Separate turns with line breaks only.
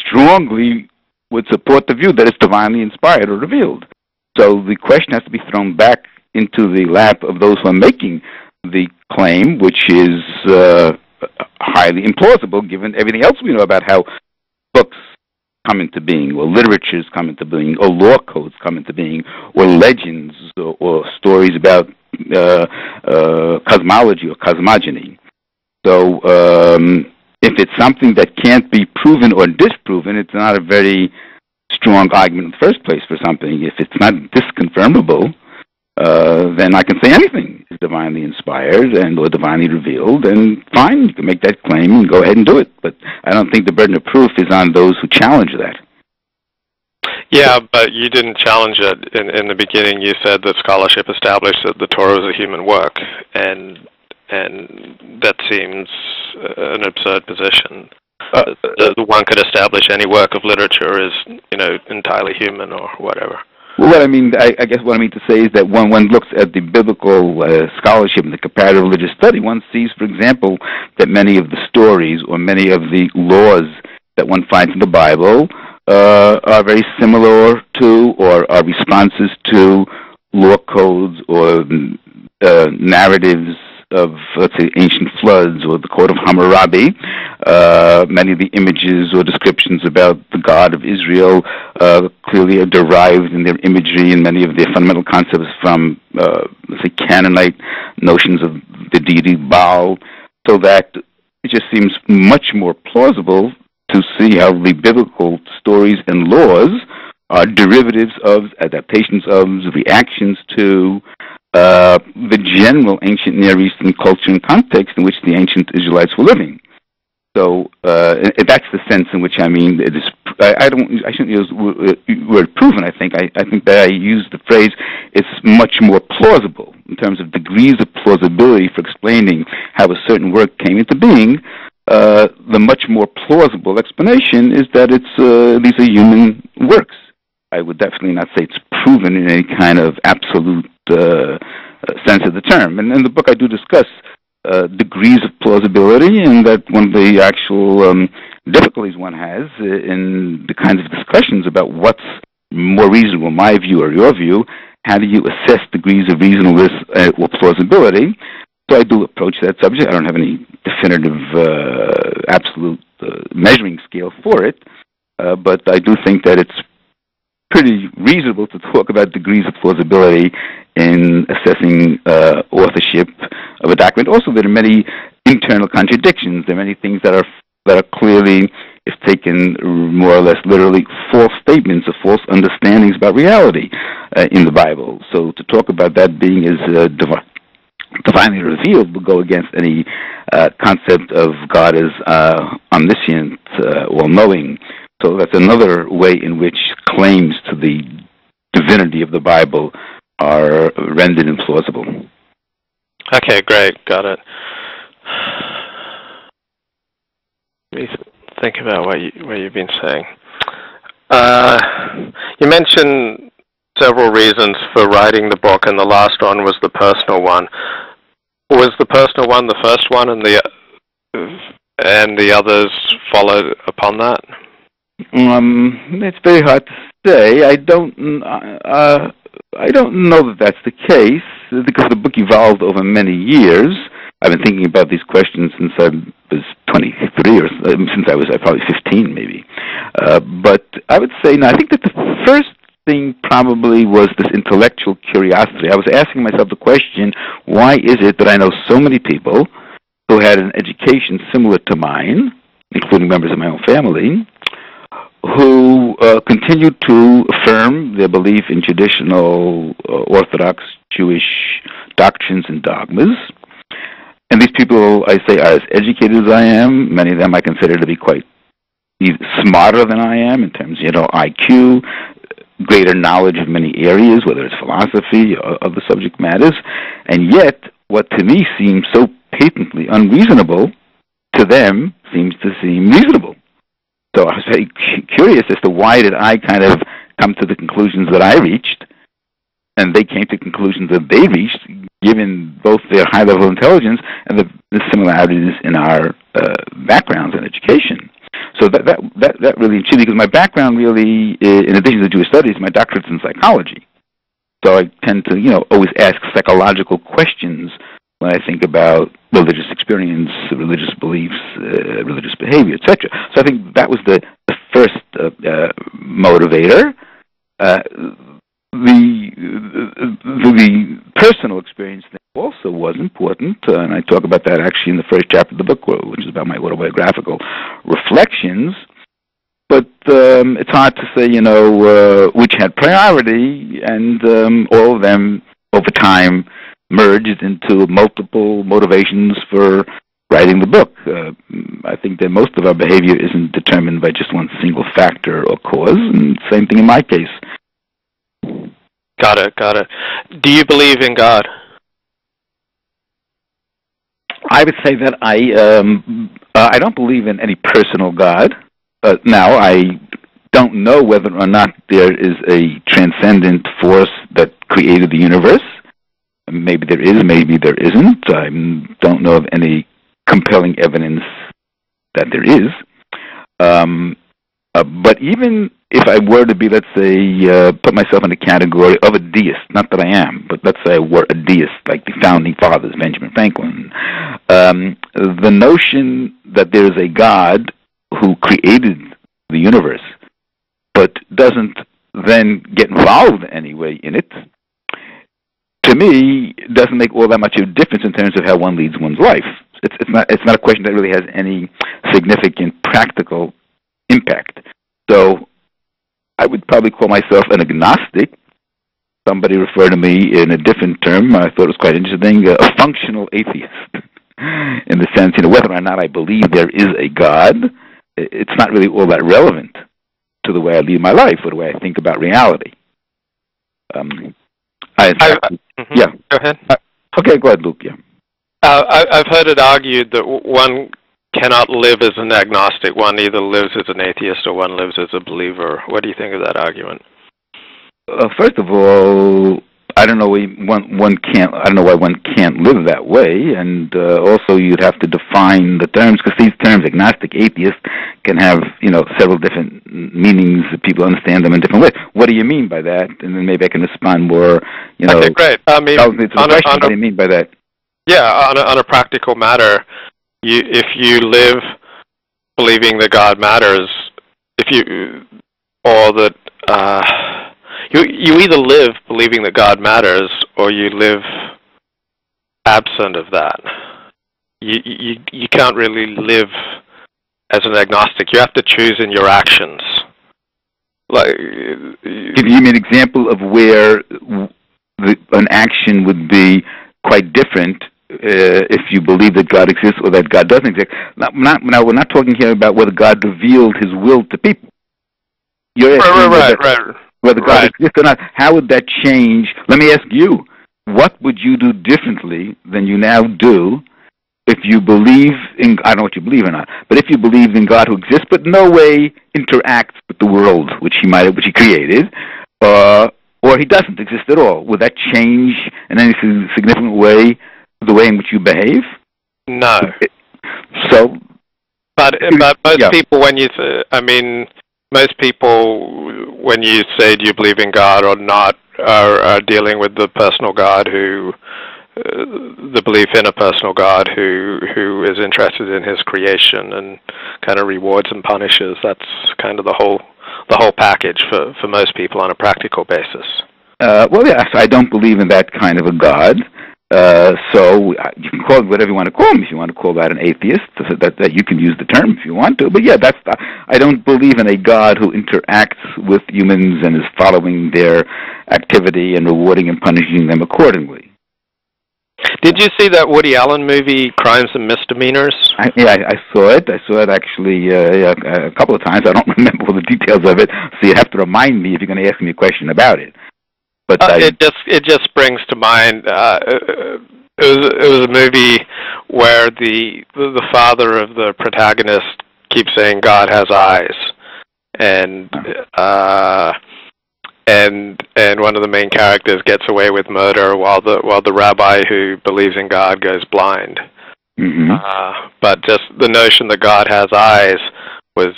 strongly would support the view that it's divinely inspired or revealed. So the question has to be thrown back into the lap of those who are making the claim, which is highly implausible given everything else we know about how books come into being, or literatures come into being, or law codes come into being, or legends, or stories about cosmology or cosmogony. So if it's something that can't be proven or disproven, it's not a very strong argument in the first place for something. If it's not disconfirmable, then I can say anything is divinely inspired and or divinely revealed, and fine, you can make that claim and go ahead and do it. But I don't think the burden of proof is on those who challenge that.
Yeah, but you didn't challenge it in the beginning. You said that scholarship established that the Torah is a human work, and that seems an absurd position. The one could establish any work of literature is, entirely human or whatever.
Well, what I mean, I guess what I mean to say is that when one looks at the biblical scholarship and the comparative religious study, one sees, for example, that many of the stories or many of the laws that one finds in the Bible are very similar to or are responses to law codes or narratives of, let's say, ancient floods or the Code of Hammurabi. Many of the images or descriptions about the God of Israel clearly are derived in their imagery and many of their fundamental concepts from, let's say, Canaanite notions of the deity Baal, so that it just seems much more plausible to see how the biblical stories and laws are derivatives of, adaptations of, reactions to the general ancient Near Eastern culture and context in which the ancient Israelites were living. So that's the sense in which I mean it is. I shouldn't use the word proven. I think that I use the phrase it's much more plausible in terms of degrees of plausibility for explaining how a certain work came into being. The much more plausible explanation is that these are human works. I would definitely not say it's proven in any kind of absolute sense of the term. And in the book I do discuss degrees of plausibility, and that one of the actual difficulties one has in the kinds of discussions about what's more reasonable, my view or your view, how do you assess degrees of reasonableness or plausibility? So I do approach that subject. I don't have any definitive, absolute measuring scale for it, but I do think that it's pretty reasonable to talk about degrees of plausibility in assessing authorship of a document. Also, there are many internal contradictions. There are many things that are clearly, if taken more or less literally, false statements or false understandings about reality in the Bible. So to talk about that being as divinely revealed will go against any concept of God as omniscient, all-knowing. So that's another way in which claims to the divinity of the Bible are rendered implausible.
Okay, great. Got it. Let me think about what you've been saying. You mentioned several reasons for writing the book, and the last one was the personal one. Was the personal one the first one, and the others followed upon that?
It's very hard to say. I don't know that that's the case, because the book evolved over many years. I've been thinking about these questions since I was 23, or since I was probably 15, maybe. But I would say, I think that the first thing probably was this intellectual curiosity. I was asking myself the question, why is it that I know so many people who had an education similar to mine, including members of my own family, who continued to affirm their belief in traditional Orthodox Jewish doctrines and dogmas. And these people, I say, are as educated as I am. Many of them I consider to be quite smarter than I am in terms of, IQ, greater knowledge of many areas, whether it's philosophy or other subject matters. And yet, what to me seems so patently unreasonable, to them seems to seem reasonable. So I was very curious as to why did I kind of come to the conclusions that I reached, and they came to conclusions that they reached, given both their high level of intelligence and the similarities in our backgrounds and education. So that really intrigued me, because my background really, in addition to Jewish studies, my doctorate's in psychology. So I tend to, always ask psychological questions when I think about religious experience, religious beliefs, religious behavior, etc. So I think that was the first motivator. The personal experience also was important, and I talk about that actually in the first chapter of the book, which is about my autobiographical reflections. But it's hard to say, which had priority, and all of them over time merged into multiple motivations for writing the book. I think that most of our behavior isn't determined by just one single factor or cause, and same thing in my case.
Got it. Do you believe in God?
I would say that I don't believe in any personal God. Now, I don't know whether or not there is a transcendent force that created the universe. Maybe there is, maybe there isn't. I don't know of any compelling evidence that there is. But even if I were to be, let's say, put myself in the category of a deist, not that I am, but let's say I were a deist, like the founding fathers, Benjamin Franklin, the notion that there is a God who created the universe, but doesn't then get involved anyway in it, to me, doesn't make all that much of a difference in terms of how one leads one's life. It's not a question that really has any significant practical impact. So I would probably call myself an agnostic. Somebody referred to me in a different term, I thought it was quite interesting, a functional atheist. In the sense, whether or not I believe there is a God, it's not really all that relevant to the way I lead my life or the way I think about reality.
Yeah. Go ahead.
Okay, go ahead, Luke. Yeah.
I've heard it argued that one cannot live as an agnostic. One either lives as an atheist or one lives as a believer. What do you think of that argument?
First of all, I don't know why one can't live that way, and also you'd have to define the terms, because these terms, agnostic, atheist, can have several different meanings. People understand them in different ways. What do you mean by that? And then maybe I can respond more.
Okay, great. I mean,
what do you mean by that?
Yeah, on a practical matter, if you live believing that God matters, you either live believing that God matters, or you live absent of that. You can't really live as an agnostic. You have to choose in your actions. Like,
give me an example of where an action would be quite different if you believe that God exists or that God doesn't exist. Now, we're not talking here about whether God revealed His will to people. You're asking whether God exists or not. How would that change? Let me ask you, what would you do differently than you now do if you believe in, I don't know what you believe or not, but if you believe in God who exists but no way interacts with the world which He created, or He doesn't exist at all? Would that change in any significant way the way in which you behave?
No.
So,
but most people, most people, when you say, do you believe in God or not, are dealing with the personal God the belief in a personal God who is interested in His creation and kind of rewards and punishes. That's kind of the whole package for most people on a practical basis.
Well, yes, I don't believe in that kind of a God. So you can call it whatever you want to call him. If you want to call that an atheist, that you can use the term if you want to. But yeah, I don't believe in a God who interacts with humans and is following their activity and rewarding and punishing them accordingly.
Did you see that Woody Allen movie, Crimes and Misdemeanors?
I saw it. I saw it actually a couple of times. I don't remember all the details of it, so you have to remind me if you're going to ask me a question about it. But
it just springs to mind. It was a movie where the father of the protagonist keeps saying God has eyes, and one of the main characters gets away with murder while the rabbi who believes in God goes blind.
Mm-hmm.
But just the notion that God has eyes was